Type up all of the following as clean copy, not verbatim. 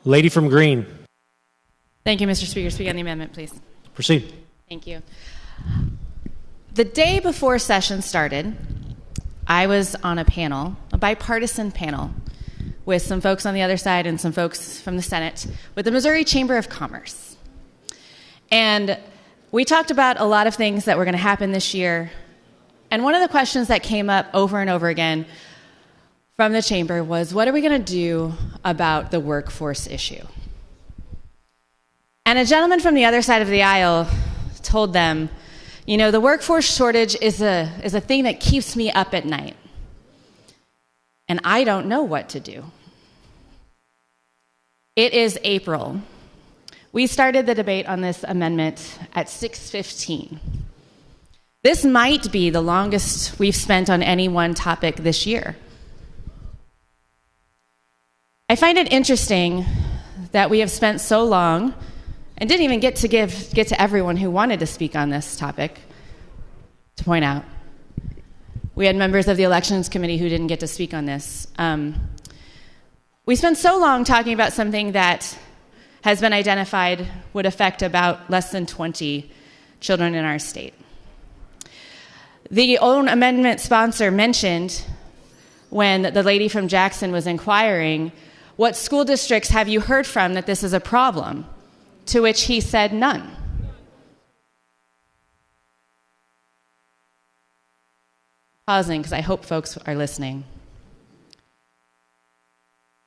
Lady from green. Thank you, Mr. Speaker. Speak on the amendment, please. Proceed. Thank you. The day before session started, I was on a panel, a bipartisan panel, with some folks on the other side and some folks from the Senate, with the Missouri Chamber of Commerce. And we talked about a lot of things that were going to happen this year. And one of the questions that came up over and over again from the chamber was, what are we going to do about the workforce issue? And a gentleman from the other side of the aisle told them, you know, the workforce shortage is a thing that keeps me up at night. And I don't know what to do. It is April. We started the debate on this amendment at 6:15. This might be the longest we've spent on any one topic this year. I find it interesting that we have spent so long and didn't even get to everyone who wanted to speak on this topic. To point out, we had members of the Elections Committee who didn't get to speak on this. We spent so long talking about something that has been identified would affect about less than 20 children in our state. The own amendment sponsor mentioned, when the lady from Jackson was inquiring, what school districts have you heard from that this is a problem? To which he said, none. Pausing, because I hope folks are listening.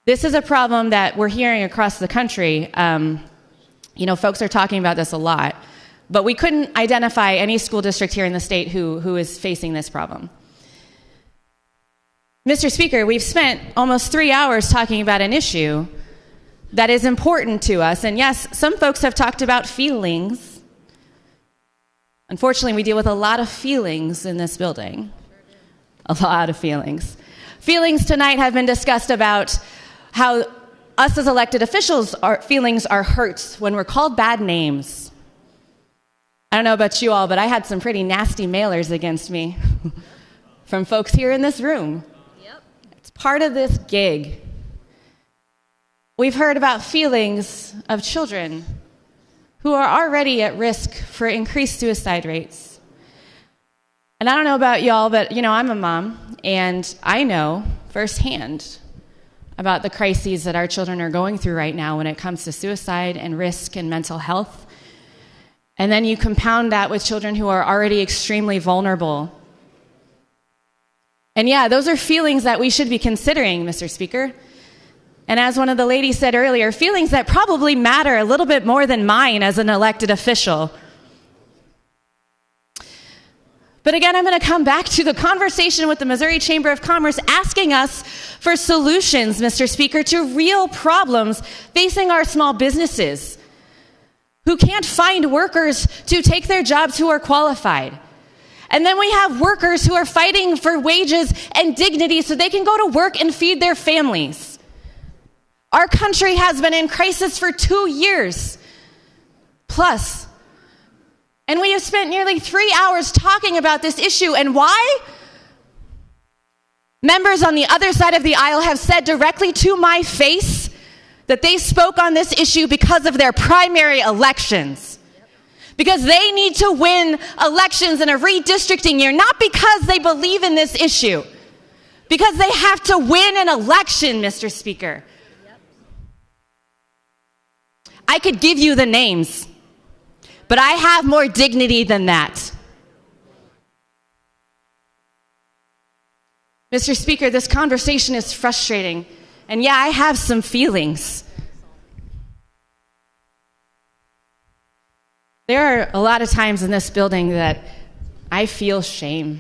This is a problem that we're hearing across the country. Folks are talking about this a lot, but we couldn't identify any school district here in the state who is facing this problem. Mr. Speaker, we've spent almost 3 hours talking about an issue that is important to us. And yes, some folks have talked about feelings. Unfortunately, we deal with a lot of feelings in this building. A lot of feelings. Feelings tonight have been discussed about how us as elected officials, our feelings are hurt when we're called bad names. I don't know about you all, but I had some pretty nasty mailers against me from folks here in this room. Yep. It's part of this gig. We've heard about feelings of children who are already at risk for increased suicide rates. And I don't know about y'all, but I'm a mom, and I know firsthand about the crises that our children are going through right now when it comes to suicide and risk and mental health. And then you compound that with children who are already extremely vulnerable. And yeah, those are feelings that we should be considering, Mr. Speaker. And as one of the ladies said earlier, feelings that probably matter a little bit more than mine as an elected official. But again, I'm going to come back to the conversation with the Missouri Chamber of Commerce asking us for solutions, Mr. Speaker, to real problems facing our small businesses who can't find workers to take their jobs who are qualified. And then we have workers who are fighting for wages and dignity so they can go to work and feed their families. Our country has been in crisis for 2 years plus. And we have spent nearly 3 hours talking about this issue. And why? Members on the other side of the aisle have said directly to my face that they spoke on this issue because of their primary elections. Because they need to win elections in a redistricting year, not because they believe in this issue. Because they have to win an election, Mr. Speaker. I could give you the names, but I have more dignity than that. Mr. Speaker, this conversation is frustrating, and yeah, I have some feelings. There are a lot of times in this building that I feel shame.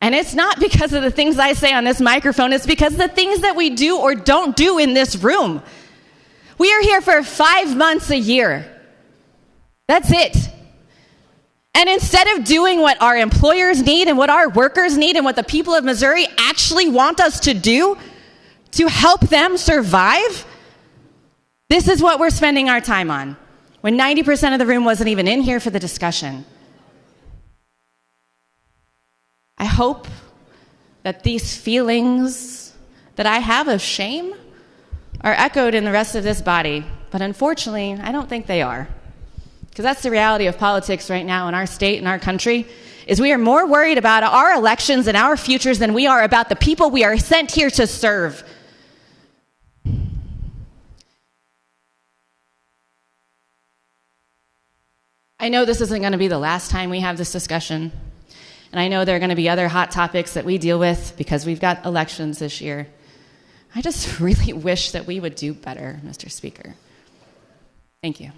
And it's not because of the things I say on this microphone, it's because of the things that we do or don't do in this room. We are here for 5 months a year. That's it. And instead of doing what our employers need and what our workers need and what the people of Missouri actually want us to do to help them survive, this is what we're spending our time on, when 90% of the room wasn't even in here for the discussion. I hope that these feelings that I have of shame are echoed in the rest of this body, but unfortunately, I don't think they are. Because that's the reality of politics right now in our state and our country, is we are more worried about our elections and our futures than we are about the people we are sent here to serve. I know this isn't going to be the last time we have this discussion, and I know there are going to be other hot topics that we deal with because we've got elections this year. I just really wish that we would do better, Mr. Speaker. Thank you.